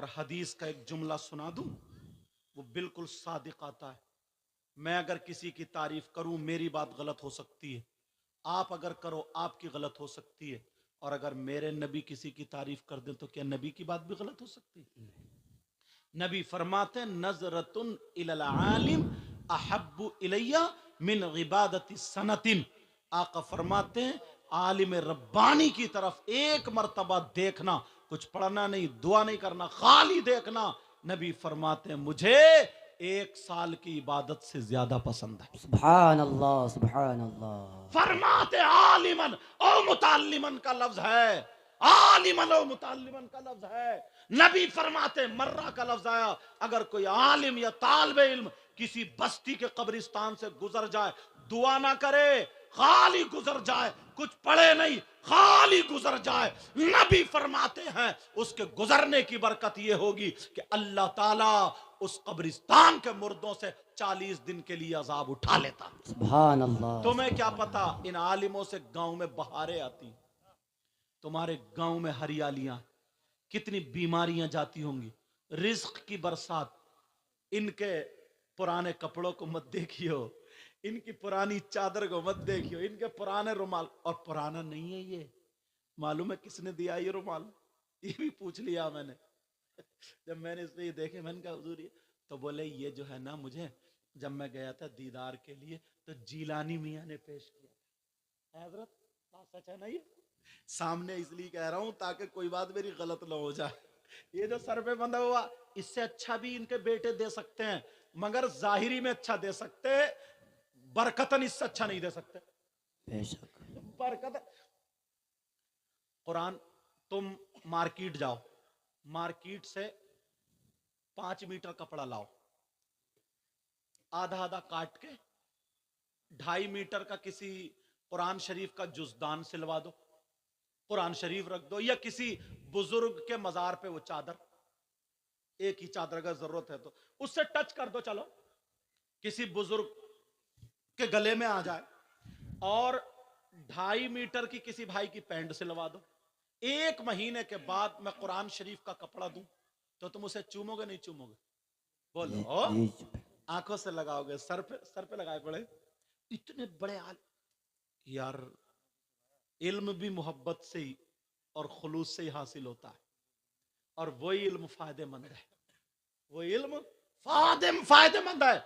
और हदीस का एक जुमला सुना दूं, वो बिल्कुल सादिक आता है। मैं अगर किसी की तारीफ करूं मेरी बात गलत हो सकती है, आप अगर करो आपकी गलत हो सकती है, और अगर मेरे नबी किसी की तारीफ कर दें तो क्या नबी की बात भी गलत हो सकती है? नबी फरमाते नजरतुन इलल आलिम अहब्बु इलैया मिन इबादति सनतिन। आका फरमाते हैं आलिम रब्बानी की तरफ एक मर्तबा देखना, कुछ पढ़ना नहीं, दुआ नहीं करना, खाली देखना, नबी फरमाते हैं मुझे 1 साल की इबादत से ज्यादा पसंद है। सुभान अल्लाह, सुभान अल्लाह। फरमाते आलिमन ओ मुतालिमन का लफ्ज है, आलिमन ओ मुतालिमन का लफ्ज है। नबी फरमाते मर्रा का लफ्ज आया, अगर कोई आलिम या तालिबे इल्म किसी बस्ती के कब्रिस्तान से गुजर जाए, दुआ ना करे, खाली गुजर जाए, कुछ पढ़े नहीं, खाली गुजर जाए, नबी फरमाते हैं उसके गुजरने की बरकत यह होगी कि अल्लाह ताला उस कब्रिस्तान के मुर्दों से 40 दिन के लिए अजाब उठा लेता। सुभान अल्लाह, तुम्हें क्या सुभान पता अल्लाह। इन आलिमों से गांव में बहारें आती, तुम्हारे गांव में हरियालियां, कितनी बीमारियां जाती होंगी, रिज्क की बरसात। इनके पुराने कपड़ों को मत देखियो, इनकी पुरानी चादर को मत देखियो, इनके पुराने रुमाल, और पुराना नहीं है ये, मालूम है किसने दिया ये रुमाल? ये भी पूछ लिया मैंने। जब मैंने इसमें ये देखे मैंने कहा हुजूर ये, तो बोले ये जो है ना, मुझे जब मैं गया था दीदार के लिए तो जीलानी मियां ने पेश किया। हजरत बात सच है ना ये? सामने इसलिए कह रहा हूं ताकि कोई बात मेरी गलत ना हो जाए। ये जो सर पे बंधा हुआ, इससे अच्छा भी इनके बेटे दे सकते हैं, मगर जाहिरी में अच्छा दे सकते, बरकतन इससे अच्छा नहीं दे सकते। बेशक। बरकत कुरान, तुम मार्केट जाओ, मार्केट से 5 मीटर कपड़ा लाओ, आधा आधा काट के 2.5 मीटर का किसी कुरान शरीफ का जुजदान सिलवा दो, कुरान शरीफ रख दो, या किसी बुजुर्ग के मजार पे वो चादर, एक ही चादर अगर जरूरत है तो उससे टच कर दो, चलो किसी बुजुर्ग के गले में आ जाए, और 2.5 मीटर की किसी भाई की पैंट सिलवा दो। 1 महीने के बाद मैं कुरान शरीफ का कपड़ा दूं तो तुम उसे चूमोगे नहीं चूमोगे? जी बोलो। जी। आंखों से लगाओगे, सर पे लगाए पड़े, इतने बड़े आल यार। इल्म भी मोहब्बत से ही और खुलूस से ही हासिल होता है, और वही इल्म फायदेमंद है, वो इल्म फायदेमंद है।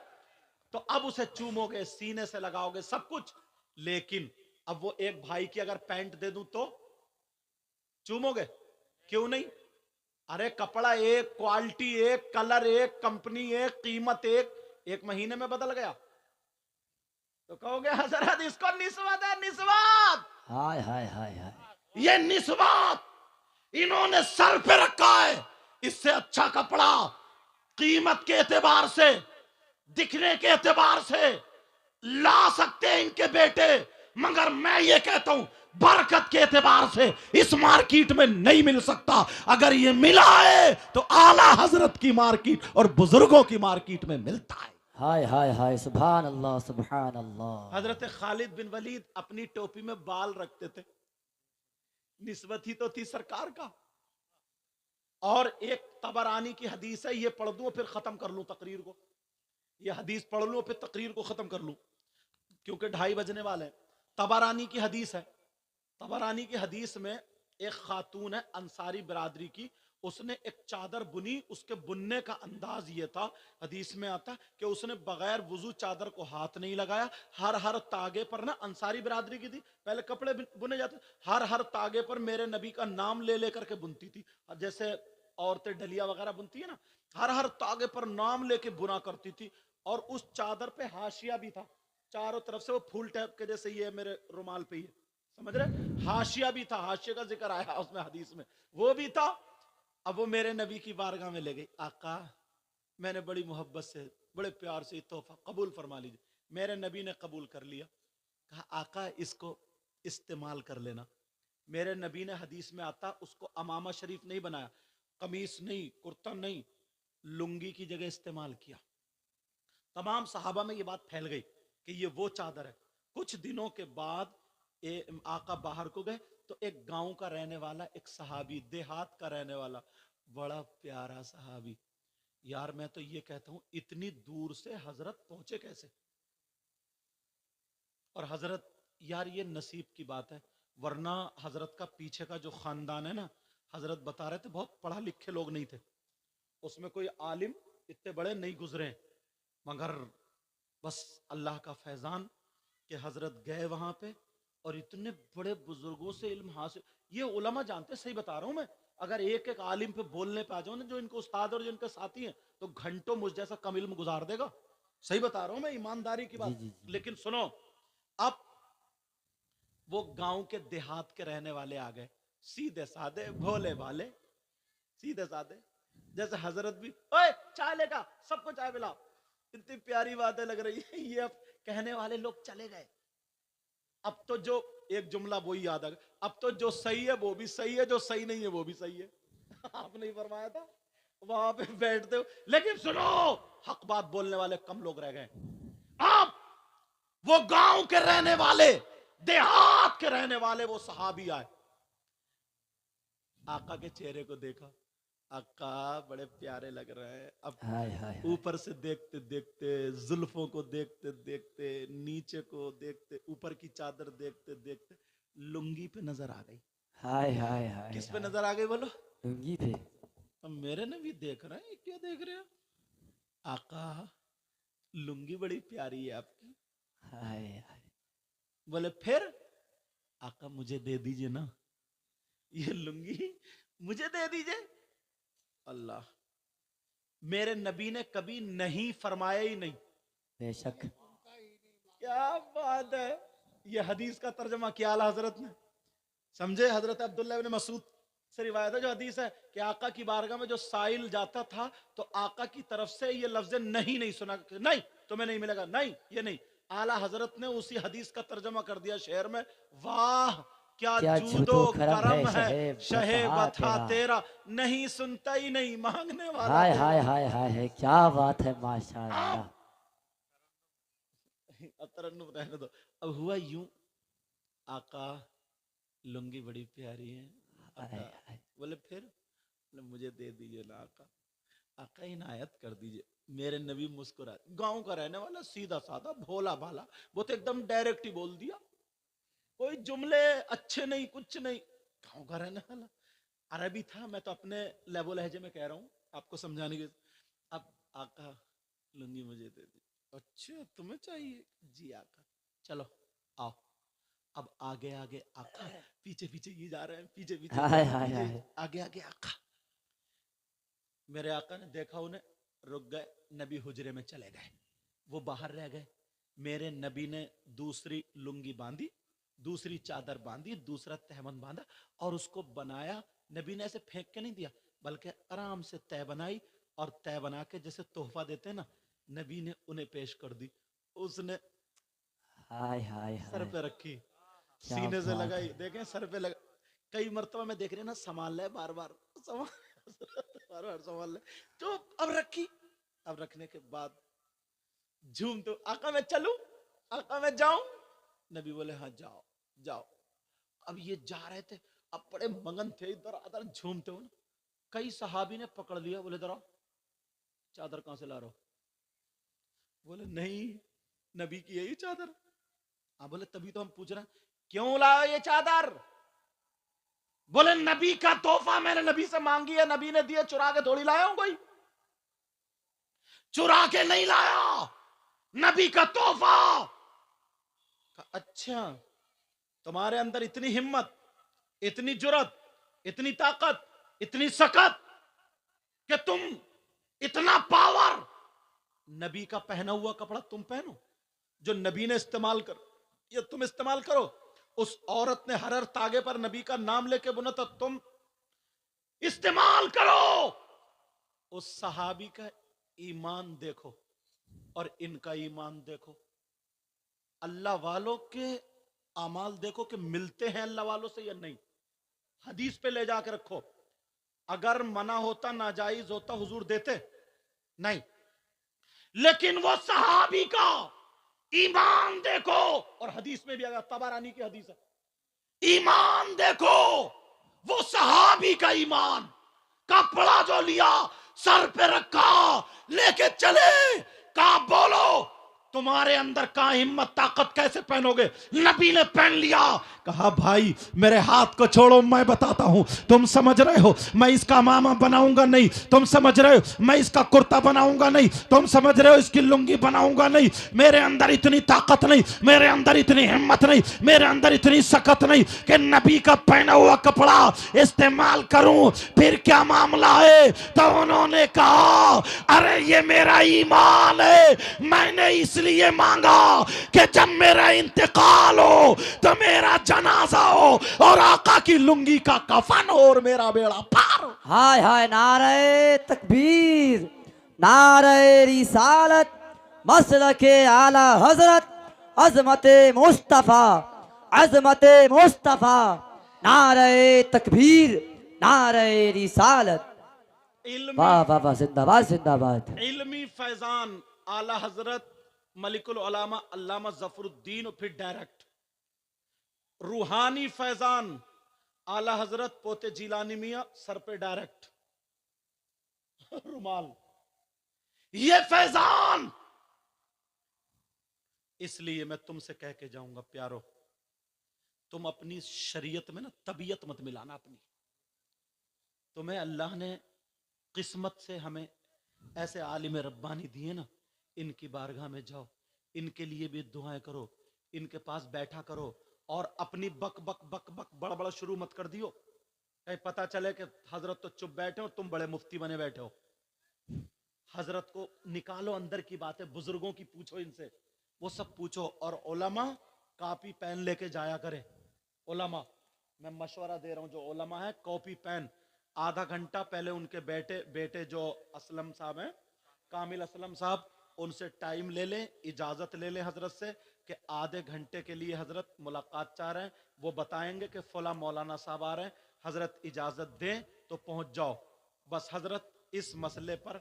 तो अब उसे चूमोगे, सीने से लगाओगे, सब कुछ, लेकिन अब वो एक भाई की अगर पैंट दे दूं तो चूमोगे? क्यों नहीं? अरे कपड़ा एक, क्वालिटी एक, कलर एक, कंपनी एक, कीमत एक, 1 महीने में बदल गया तो कहोगे हजरत इसको निस्बत है, निस्बत। हाय हाय हाय हाय। ये निस्बत इन्होंने सर पे रखा है। इससे अच्छा कपड़ा कीमत के एतबार से, दिखने के एतबार से ला सकते हैं इनके बेटे, मगर मैं ये कहता हूं बरकत के एतबार से इस मार्केट में नहीं मिल सकता। अगर ये मिला है तो आला हजरत की मार्केट और बुजुर्गों की मार्केट में मिलता है। हाय हाय हाय, सुभान अल्लाह, सुभान अल्लाह। हजरत खालिद बिन वलीद अपनी टोपी में बाल रखते थे, निस्बत ही तो थी सरकार का। और एक तबरानी की हदीस है, ये पढ़ दूं फिर खत्म कर लूं तकरीर को, ये हदीस पढ़ लूं फिर तकरीर को खत्म कर लूं क्योंकि 2:30 बजने वाले हैं। तबरानी की हदीस है, तबरानी की हदीस में एक खातून है अंसारी बिरादरी की, उसने एक चादर बुनी, उसके बुनने का अंदाज ये था, हदीस में आता कि उसने बगैर वुजू चादर को हाथ नहीं लगाया, हर हर तागे पर ना, अंसारी बिरादरी की थी, पहले कपड़े बुने जाते, हर हर तागे पर मेरे नबी का नाम ले लेकर के बुनती थी, जैसे औरतें डलिया वगैरह बुनती है ना, हर हर तागे पर नाम लेके बुना करती थी। और उस चादर पे हाशिया भी था, चारों तरफ से वो फूल टाइप के, जैसे ये मेरे रुमाल पे ही है, समझ रहे, हाशिया भी था, हाशिया का जिक्र आया उसमें हदीस में, वो भी था। अब वो मेरे नबी की बारगाह में ले गई, आका मैंने बड़ी मोहब्बत से, बड़े प्यार से तोहफा कबूल फरमा लीजिए। मेरे नबी ने कबूल कर लिया, कहा आका इसको इस्तेमाल कर लेना। मेरे नबी ने हदीस में आता उसको अमामा शरीफ नहीं बनाया, कमीज नहीं, कुर्ता नहीं, लुंगी की जगह इस्तेमाल किया। तमाम सहाबा में ये बात फैल गई कि ये वो चादर है। कुछ दिनों के बाद आका बाहर को गए तो एक गांव का रहने वाला, एक सहाबी, देहात का रहने वाला, बड़ा प्यारा सहाबी। यार मैं तो ये कहता हूं इतनी दूर से हजरत पहुंचे कैसे? और हजरत, यार ये नसीब की बात है, वरना हजरत का पीछे का जो खानदान है ना, हजरत बता रहे थे बहुत पढ़ा लिखे लोग नहीं थे, उसमें कोई आलिम इतने बड़े नहीं गुजरे, मगर बस अल्लाह का फैजान कि हजरत गए वहां पे और इतने बड़े बुजुर्गों से इल्म हासिल। ये उलमा जानते, सही बता रहा हूं मैं, अगर एक एक आलिम पे बोलने पे आ जाओ ना, जो इनके उस्ताद और जो इनके साथी हैं, तो घंटों मुझ जैसा कम इल्म गुजार देगा। सही बता रहा हूं मैं, ईमानदारी की जी बात। जी जी। लेकिन सुनो, अब वो गांव के देहात के रहने वाले आ गए, सीधे साधे भोले भाले, सीधे साधे, जैसे हजरत भी, ओए चाय लेगा, सबको चाय पिलाओ, इतनी प्यारी बातें लग रही है। ये अब कहने वाले लोग चले गए। अब तो जो एक जुमला वो ही याद आ गया, अब तो जो सही है वो भी सही है, जो सही नहीं है वो भी सही है। आपने ही फरमाया था वहां पे बैठते हो। लेकिन सुनो, हक बात बोलने वाले कम लोग रह गए। अब वो गांव के रहने वाले, देहात के रहने वाले वो सहाबी आए, आका के चेहरे को देखा, आका बड़े प्यारे लग रहे हैं। अब हाय हाय ऊपर से देखते देखते, जुल्फों को देखते देखते, नीचे को देखते, ऊपर की चादर देखते देखते लुंगी पे नजर आ गई। हाय हाय हाय किस पे हाय। नजर आ गई बोलो? लुंगी पे। अब मेरे ने भी देख रहे हैं, क्या देख रहे हैं? आका लुंगी बड़ी प्यारी है आपकी। हाय हाय। बोले फिर? आका मुझे दे दीजिए ना, ये लुंगी मुझे दे दीजिए। अल्लाह, मेरे नबी ने कभी नहीं फरमाया ही नहीं। बेशक। क्या बात है। ये हदीस का तर्जमा किया आला हजरत ने, समझे? हजरत अब्दुल्लाह इब्न मसूद से रिवायत है, जो हदीस है कि आका की बारगाह में जो साइल जाता था तो आका की तरफ से ये लफ्ज नहीं नहीं सुना, नहीं तुम्हें नहीं मिलेगा, नहीं ये नहीं। आला हजरत ने उसी हदीस का तर्जमा कर दिया शेर में, वाह क्या क्या जूदो जूदो करम है, शहे शहे बता बथा तेरा। तेरा, नहीं सुनता ही नहीं मांगने वाला हाय हाय तेरा। हाय हाय हाय, क्या बात है माशाअल्लाह। अब तरन्नुम रहने दो। अब हुआ यूं, आका लुंगी बड़ी प्यारी है। हाय आका हाय। बोले फिर? बोले मुझे दे दीजिए ना आका, आका इनायत कर दीजिए। मेरे नबी मुस्कुराए, गांव का रहने वाला, सीधा साधा, भोला भाला, वो तो एकदम डायरेक्ट ही बोल दिया, कोई जुमले अच्छे नहीं, कुछ नहीं, गांव का रहने वाला। अरबी था, मैं तो अपने लेवो लहजे में कह रहा हूं आपको समझाने के। अब आका लुंगी मुझे दे दी। अच्छा तुम्हें चाहिए? जी आका, चलो आओ। अब आगे आगे आका, पीछे पीछे ये जा रहे हैं, पीछे पीछे जा हाय रहे हैं, हाय पीछे हाय। आगे आगे आका। मेरे आका ने देखा उन्हें, रुक गए, नबी हुजरे में चले गए, वो बाहर रह गए। मेरे नबी ने दूसरी लुंगी बांधी, दूसरी चादर बांधी, दूसरा तहमन बांधा और उसको बनाया। नबी ने ऐसे फेंक के नहीं दिया, बल्कि आराम से तय बनाई, और तय बना के जैसे तोहफा देते हैं ना, नबी ने उन्हें पेश कर दी। उसने हाय हाय सर हाय। पे रखी, क्या सीने से बात लगाई, है। देखें सर पे लगा। कई मरतबा में देख रहे हैं ना, संभाल ले बार बार, संभाल बार बार संभाल ले, तो अब रखी। अब रखने के बाद झूम, तो आका मैं चलूं, आका मैं जाऊं? नबी बोले हाँ जाओ जाओ। अब ये जा रहे थे, अब बड़े मगन थे, इधर उधर झूमते हो। कई सहाबी ने पकड़ लिया, बोले जरा चादर कहां से ला रहे हो? बोले नहीं, नबी की यही चादर। हाँ, बोले तभी तो हम पूछ रहे हैं क्यों लाओ ये चादर? बोले नबी का तोहफा, मैंने नबी से मांगी है, नबी ने दिया, चुरा के थोड़ी लाया हूं, कोई चुरा के नहीं लाया, नबी का तोहफा। अच्छा, तुम्हारे अंदर इतनी हिम्मत, इतनी जुरत, इतनी ताकत, इतनी सकत कि तुम इतना पावर, नबी का पहना हुआ कपड़ा तुम पहनो, जो नबी ने इस्तेमाल कर, ये तुम इस्तेमाल करो। उस औरत ने हर तागे पर नबी का नाम लेके बुना था, तुम इस्तेमाल करो। उस सहाबी का ईमान देखो और इनका ईमान देखो, अल्लाह वालों के अमाल देखो कि मिलते हैं अल्लाह वालों से या नहीं। हदीस पे ले जाके रखो, अगर मना होता, नाजायज होता, हुजूर देते नहीं। लेकिन वो सहाबी का ईमान देखो, और हदीस में भी अगर तबारानी की हदीस है, ईमान देखो, वो सहाबी का ईमान, कपड़ा जो लिया सर पे रखा, लेके चले, कहा बोलो तुम्हारे अंदर का हिम्मत ताकत कैसे पहनोगे? नबी ने पहन लिया। कहा भाई मेरे हाथ को छोड़ो, मैं बताता हूं। तुम समझ रहे हो मैं इसका मामा बनाऊंगा नहीं, तुम समझ रहे हो मैं इसका कुर्ता बनाऊंगा नहीं, तुम समझ रहे हो इसकी लुंगी बनाऊंगा नहीं। मेरे अंदर इतनी ताकत नहीं, मेरे अंदर इतनी हिम्मत नहीं, मेरे अंदर इतनी सकत नहीं कि नबी का पहना हुआ कपड़ा इस्तेमाल करूं। फिर क्या मामला है? तो उन्होंने कहा अरे ये मेरा ईमान है, मैंने इसलिए मांगा कि जब मेरा इंतकाल हो तो मेरा जनाजा हो और आका की लुंगी का कफन हो और मेरा बेड़ा पार हो। हाय हाय, नारे तकबीर, नारे रिसालत, मसलके आला हजरत, अजमते मुस्तफा, अजमते मुस्तफा, नारे तकबीर, नारे रिसालत। वाह वाह वाह, जिंदाबाद जिंदाबाद। इल्मी फैजान आला हजरत मलिकुल उलामा अल्लामा जफरुद्दीन, और फिर डायरेक्ट रूहानी फैजान आला हजरत पोते जिलानी मियां, सर पे डायरेक्ट रुमाल। ये फैजान, इसलिए मैं तुमसे कह के जाऊंगा प्यारो, तुम अपनी शरीयत में ना तबीयत मत मिलाना अपनी। तुम्हें अल्लाह ने किस्मत से हमें ऐसे आलिम रब्बानी दिए ना, इनकी बारगाह में जाओ, इनके लिए भी दुआएं करो, इनके पास बैठा करो, और अपनी बक बक बक बक बड़ा शुरू मत कर दियो। कहीं पता चले कि हजरत तो चुप बैठे हो, तुम बड़े मुफ्ती बने बैठे हो। हजरत को निकालो अंदर की बातें, बुजुर्गों की पूछो, इनसे वो सब पूछो। और उलमा कॉपी पेन लेके जाया करे। उलमा, मैं मशवरा दे रहा हूं, जो उलमा है कॉपी पेन, आधा घंटा पहले उनके बेटे जो असलम साहब हैं, कामिल असलम साहब, उनसे टाइम ले लें, इजाजत ले लें हजरत से कि आधे घंटे के लिए हजरत मुलाकात चाह रहे हैं। वो बताएंगे कि फला मौलाना साहब आ रहे हैं, हजरत इजाजत दें तो पहुंच जाओ। बस हजरत इस मसले पर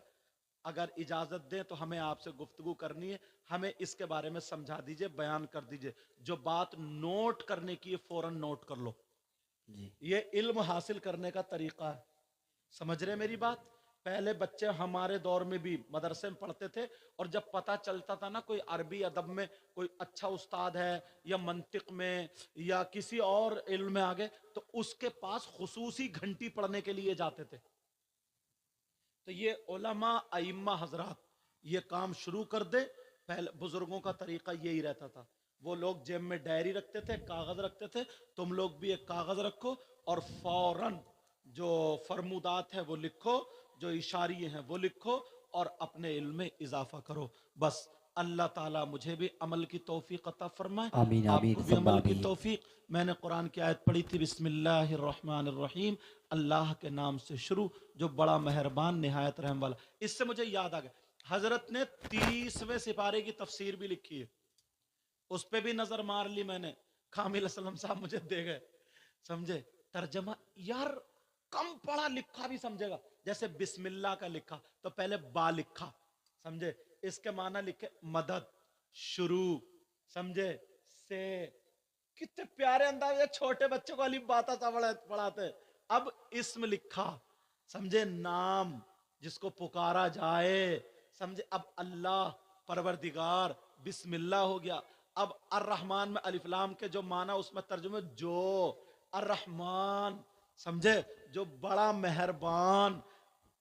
अगर इजाजत दें तो हमें आपसे गुफ्तगू करनी है, हमें इसके बारे में समझा दीजिए, बयान कर दीजिए। जो बात नोट करने की है फौरन नोट कर लो। ये इल्म हासिल करने का तरीका है। समझ रहे मेरी बात? पहले बच्चे हमारे दौर में भी मदरसे में पढ़ते थे, और जब पता चलता था ना कोई अरबी अदब में कोई अच्छा उस्ताद है, या मंतिक में, या किसी और इल्म में आगे, तो उसके पास खुसूसी घंटी पढ़ने के लिए जाते थे। तो ये उलमा अइम्मा हजरात ये काम शुरू कर दे। पहले बुजुर्गों का तरीका यही रहता था, वो लोग जेब में डायरी रखते थे, कागज रखते थे, तुम लोग भी एक कागज रखो और फौरन जो फरमुदात है वो लिखो, जो इशारे हैं वो लिखो, और अपने इल्म में इजाफा करो। बस अल्लाह ताला मुझे भी अमल की तौफीक अता फरमाए, आमीन आमीन आपको भी सम्मा अमल की आमीन। तौफीक। मैंने कुरान की आयत पढ़ी थी, बिस्मिल्लाहिर्रहमानिर्रहीम, अल्लाह के नाम से शुरू जो बड़ा मेहरबान निहायत रहम वाला। इससे मुझे याद आ गया, हजरत ने 30वें सिपारे की तफसीर भी लिखी है, उस पर भी नजर मार ली मैंने। कामिल असलम साहब मुझे दे गए, समझे तर्जमा, यार कम पढ़ा लिखा भी समझेगा। जैसे बिस्मिल्लाह का लिखा तो पहले बा लिखा, समझे, इसके माना लिखे मदद, शुरू, समझे, से। कितने प्यारे अंदाज है, छोटे बच्चों को अलीफ बाता सा पढ़ाते। अब इस्म लिखा, समझे, नाम जिसको पुकारा जाए, समझे। अब अल्लाह, परवरदिगार, बिस्मिल्लाह हो गया। अब अर्रहमान में अलिफ लाम के जो माना उसमें तर्जुमे जो, अर्रहमान, समझे, जो बड़ा मेहरबान,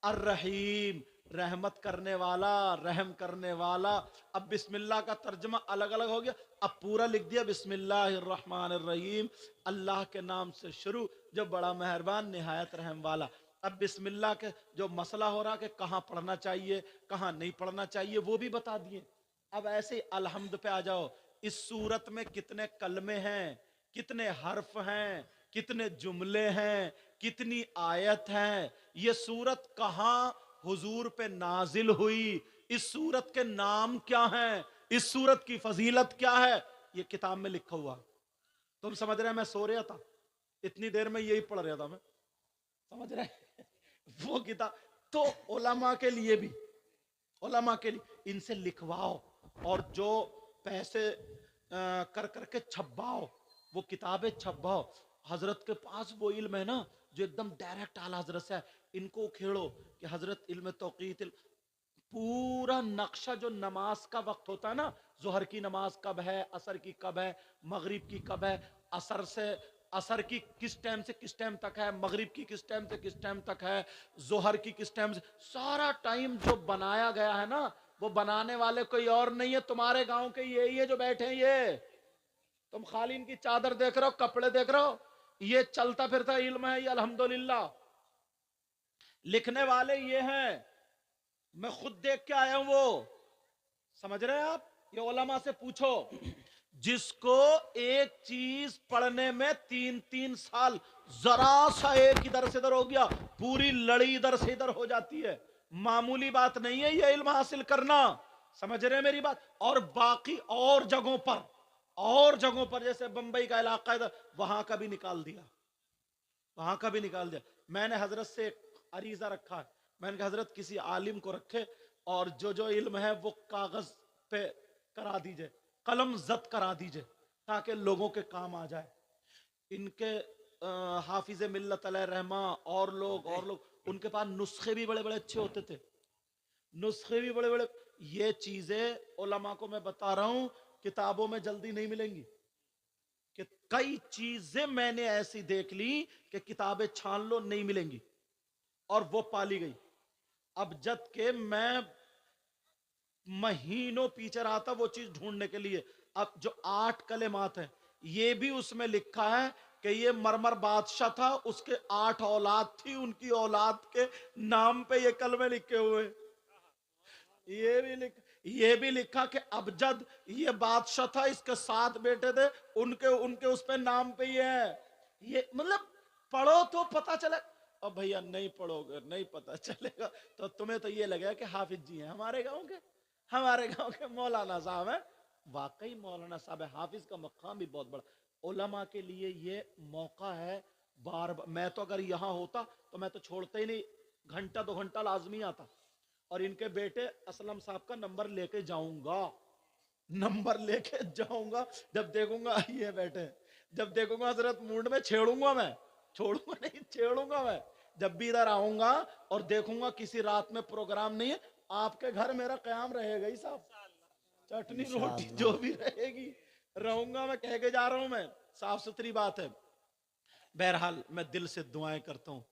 अर्रहीम, रहमत करने वाला, रहम करने वाला। अब बिस्मिल्लाह का तर्जमा अलग अलग हो गया। अब पूरा लिख दिया बिस्मिल्लाहिर्रहमानिर्रहीम, अल्लाह के नाम से शुरू जो बड़ा मेहरबान निहायत रहम वाला। अब बिस्मिल्लाह के जो मसला हो रहा कि कहाँ पढ़ना चाहिए कहाँ नहीं पढ़ना चाहिए वो भी बता दिए। अब ऐसे अलहम्द पे आ जाओ, इस सूरत में कितने कलमे हैं, कितने हर्फ हैं, कितने जुमले हैं, कितनी आयत हैं, ये सूरत कहाँ हुजूर पे नाजिल हुई, इस सूरत के नाम क्या हैं, इस सूरत की फजीलत क्या है, ये किताब में लिखा हुआ। तुम समझ रहे हैं मैं सो रहा था, इतनी देर में यही पढ़ रहा था मैं, समझ रहे वो किताब। तो उलमा के लिए भी, उलमा के लिए इनसे लिखवाओ, और जो पैसे कर करके छपवाओ, वो किताबें छपवाओ। हजरत के पास वो इल्म है ना जो एकदम डायरेक्ट आला हजरत से है। इनको उखेड़ो कि हजरत इल्म तौकीत पूरा नक्शा जो नमाज का वक्त होता है ना, जोहर की नमाज कब है, असर की कब है, मगरिब की कब है, असर से असर की किस टाइम से किस टाइम तक है, मगरिब की किस टाइम से किस टाइम तक है, जोहर की किस टाइम से, सारा टाइम जो बनाया गया है ना, वो बनाने वाले कोई और नहीं है, तुम्हारे गांव के ये जो बैठे हैं ये। तुम खाली इनकी चादर देख रहे हो, कपड़े देख रहे हो, ये चलता फिरता इल्म है ये, अल्हम्दुलिल्लाह। लिखने वाले ये हैं, मैं खुद देख के आया हूं वो। समझ रहे हैं आप? ये उलमा से पूछो, जिसको एक चीज पढ़ने में 3-3 साल, जरा सा एक इधर से इधर हो गया, पूरी लड़ी इधर से इधर हो जाती है। मामूली बात नहीं है ये इल्म हासिल करना। समझ रहे हैं मेरी बात? और बाकी और जगहों पर जैसे बंबई का इलाका इधर, वहां का भी निकाल दिया, वहां का भी निकाल दिया। मैंने हजरत से अरीजा रखा है, मैंने कहा हजरत किसी आलिम को रखे और जो इल्म है वो कागज पे करा दीजिए, कलम जद करा दीजिए, ताकि लोगों के काम आ जाए। इनके हाफिज मिल्लत अलैहि रहमा और लोग उनके पास नुस्खे भी बड़े बड़े अच्छे होते थे, नुस्खे भी बड़े बड़े। ये चीजें उलमा को मैं बता रहा हूं, किताबों में जल्दी नहीं मिलेंगी। कि कई चीजें मैंने ऐसी देख ली कि किताबें छान लो नहीं मिलेंगी, और वो पाली गई। अब जब के मैं महीनों पीछे रहा था वो चीज ढूंढने के लिए। अब जो 8 कलेमात है, ये भी उसमें लिखा है कि ये मरमर बादशाह था, उसके 8 औलाद थी, उनकी औलाद के नाम पे ये कलमे लिखे हुए। ये भी लिखा कि अबजद ये बादशाह था, इसके 7 बेटे थे, उनके उनके उस पे नाम पे ये है। ये मतलब पढ़ो तो पता चले। अब भैया नहीं पढ़ोगे नहीं पता चलेगा, तो तुम्हें तो ये लगेगा कि हाफिज जी हैं हमारे गांव के मौलाना साहब हैं। वाकई मौलाना साहब है, हाफिज का मकाम भी बहुत बड़ा। उलमा के लिए ये मौका है। बार बार मैं तो अगर यहाँ होता तो मैं तो छोड़ता ही नहीं, घंटा 2 घंटा लाजमी आता, और इनके बेटे असलम साहब का नंबर लेके जाऊंगा। जब देखूंगा ये बैठे, जब देखूंगा हजरत मूड में, छेड़ूंगा मैं, छोड़ूंगा नहीं, छेड़ूंगा मैं। जब भी इधर आऊंगा और देखूंगा किसी रात में प्रोग्राम नहीं है, आपके घर मेरा कयाम रहेगा ही साहब, चटनी रोटी जो भी रहेगी रहूंगा मैं, कह के जा रहा हूं मैं, साफ सुथरी बात है। बहरहाल मैं दिल से दुआएं करता हूं,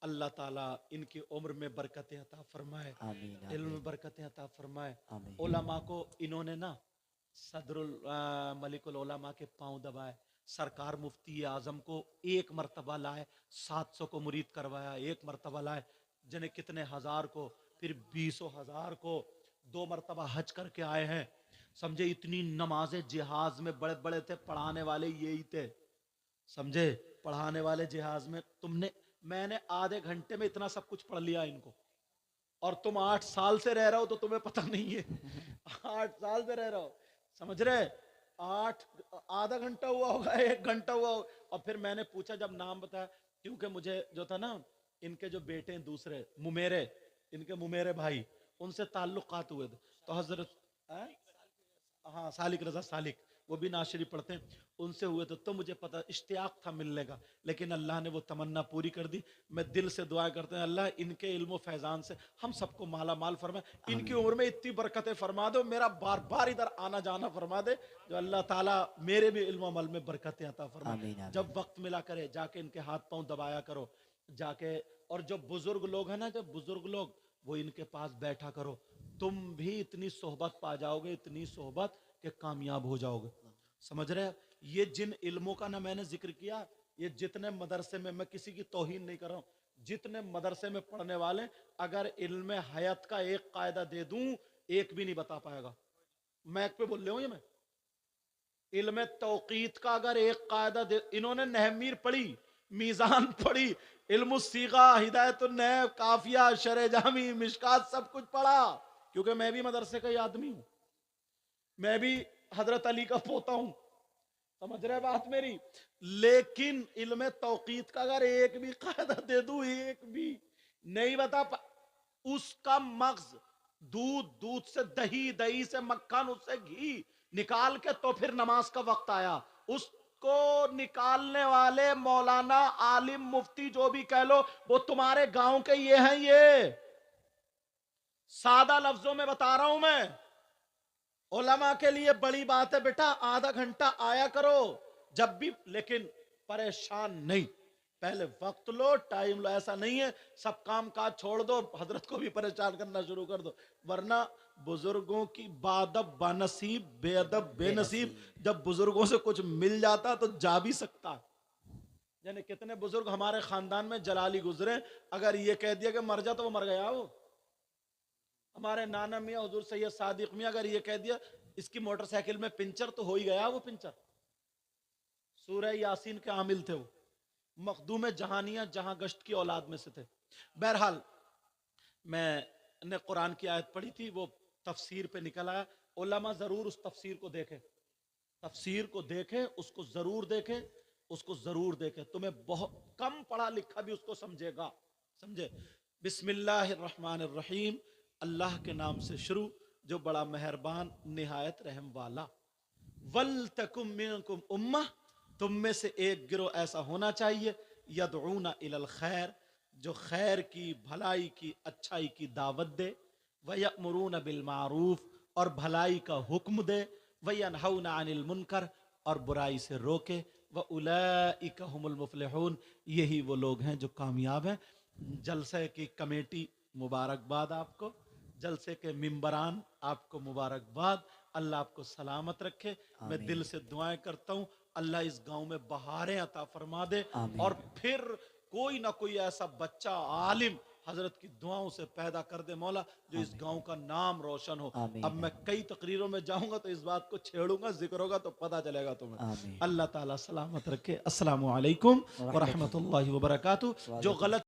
अल्लाह ताला इनकी उम्र में बरकत अता फरमाए, इल्म में बरकत अता फरमाए। उलमा को इन्होंने ना सदरुल मलिकुल उलमा के पांव दबाए, सरकार मुफ्ती आजम को एक मरतबा लाए, 700 को मुरीद करवाया, एक मरतबा लाए, जिन्हें कितने हजार को, फिर 20,000 को, 2 मरतबा हज करके आए हैं। समझे? इतनी नमाजें जिहाज में बड़े बड़े थे, पढ़ाने वाले यही थे। समझे? पढ़ाने वाले जिहाज में मैंने आधे घंटे में इतना सब कुछ पढ़ लिया इनको, और तुम 8 साल से रह रहे हो तो तुम्हें पता नहीं है। 8 साल से रह रहे हो, समझ रहे? 8 आधा घंटा हुआ होगा, 1 घंटा हुआ होगा। और फिर मैंने पूछा, जब नाम बताया, क्योंकि मुझे जो था ना, इनके जो बेटे हैं दूसरे मुमेरे, इनके मुमेरे भाई, उनसे ताल्लुकात हुए थे। तो हजरत हाँ सालिक रजा सालिक, वो भी नाशरी पढ़ते हैं, उनसे हुए तो मुझे पता इश्तियाक था मिलने का, लेकिन अल्लाह ने वो तमन्ना पूरी कर दी। मैं दिल से दुआ करते हैं, अल्लाह इनके इल्म फैजान से हम सबको माला माल फरमाए, इनकी उम्र में इतनी बरकतें फरमा दो, मेरा बार बार इधर आना जाना फरमा दे, जो अल्लाह ताला मेरे भी इल्म अमल में बरकतें अता फरमाए। जब वक्त मिला करे जाके इनके हाथ पांव दबाया करो जाके, और जो बुजुर्ग लोग हैं ना, जब बुजुर्ग लोग, वो इनके पास बैठा करो, तुम भी इतनी सोहबत पा जाओगे, इतनी सोहबत कि कामयाब हो जाओगे। समझ रहे? ये जिन इल्मों का ना मैंने जिक्र किया, ये जितने मदरसे में, मैं किसी की तौहीन नहीं कर रहा हूं, जितने मदरसे में पढ़ने वाले, अगर इल्म हयात का एक कायदा दे दूं, एक भी नहीं बता पाएगा। मैक पे बोल रहा हूं ये मैं, इल्म तौकीत का अगर एक कायदा दे, इन्होंने नहमीर पढ़ी, मीजान पढ़ी, इल्म सीगा, हिदायत नैब, काफिया, शरे जामी, मिशकात, सब कुछ पढ़ा, क्योंकि मैं भी मदरसे का ही आदमी हूं, मैं भी हजरत अली का पोता हूं। समझ रहे बात मेरी? लेकिन इल्म तौकीत का अगर एक भी कायदा दे दूं, एक भी नहीं बता पा, उसका मग्ज, दूध से दही, दही से मक्खन, उससे घी निकाल के तो फिर नमाज का वक्त आया, उस उसको निकालने वाले मौलाना, आलिम, मुफ्ती जो भी कह लो, वो तुम्हारे गांव के ये हैं। ये सादा लफ्जों में बता रहा हूं मैं। उलमा के लिए बड़ी बात है बेटा, आधा घंटा आया करो जब भी, लेकिन परेशान नहीं। पहले वक्त लो, टाइम लो। ऐसा नहीं है सब काम काज छोड़ दो, हजरत को भी परेशान करना शुरू कर दो। वरना बुजुर्गों की बादब बानसीब, बेअदब बेनसीब। जब बुजुर्गों से कुछ मिल जाता तो जा भी सकता है। यानी कितने बुजुर्ग हमारे खानदान में जलाली गुजरे, अगर ये कह दिया कि मर जा तो वो मर गया। वो हमारे नाना मियाँ हुजूर सैयद सादिक मियाँ अगर ये कह दिया इसकी मोटरसाइकिल में पिंचर, तो हो ही गया वो पिंचर। सूरह यासीन के आमिल थे वो, मखदूम जहानिया जहां गश्त की औलाद में से थे। बहरहाल मैंने कुरान की आयत पढ़ी थी, वो तफसीर पे निकल आया। उलमा जरूर उस तफसीर को देखे, तफसीर को देखे, उसको जरूर देखे, उसको जरूर देखे। तुम्हें बहुत कम पढ़ा लिखा भी उसको समझेगा, समझे। बिस्मिल्लाहिर्रहमानिर्रहीम, अल्लाह के नाम से शुरू जो बड़ा मेहरबान निहायत रहम वाला। वल तकुम मिनकुम उम्मा, तुम में से एक गिरोह ऐसा होना चाहिए, यदऊना इलल खैर, जो खैर की, भलाई की, अच्छाई की दावत दे, वयअमुरूना बिल मारूफ, और भलाई का हुक्म दे, वयनहौना अनिल मुनकर, और बुराई से रोके, व उलाइका हुमुल मुफलिहून, यही वो लोग हैं जो कामयाब हैं। जलसे की कमेटी मुबारकबाद आपको, जलसे के मिंबरान आपको मुबारकबाद। अल्लाह आपको सलामत रखे। मैं दिल से दुआएं करता हूँ अल्लाह इस गांव में बहारें अता फरमा दे, और फिर कोई ना कोई ऐसा बच्चा आलिम हजरत की दुआओं से पैदा कर दे मौला, जो इस गांव का नाम रोशन हो। अब मैं कई तकरीरों में जाऊंगा तो इस बात को छेड़ूंगा, जिक्र होगा तो पता चलेगा तुम्हें। अल्लाह ताला सलामत रखे। अस्सलामु अलैकुम व रहमतुल्लाहि व बरकातुहू। जो गलत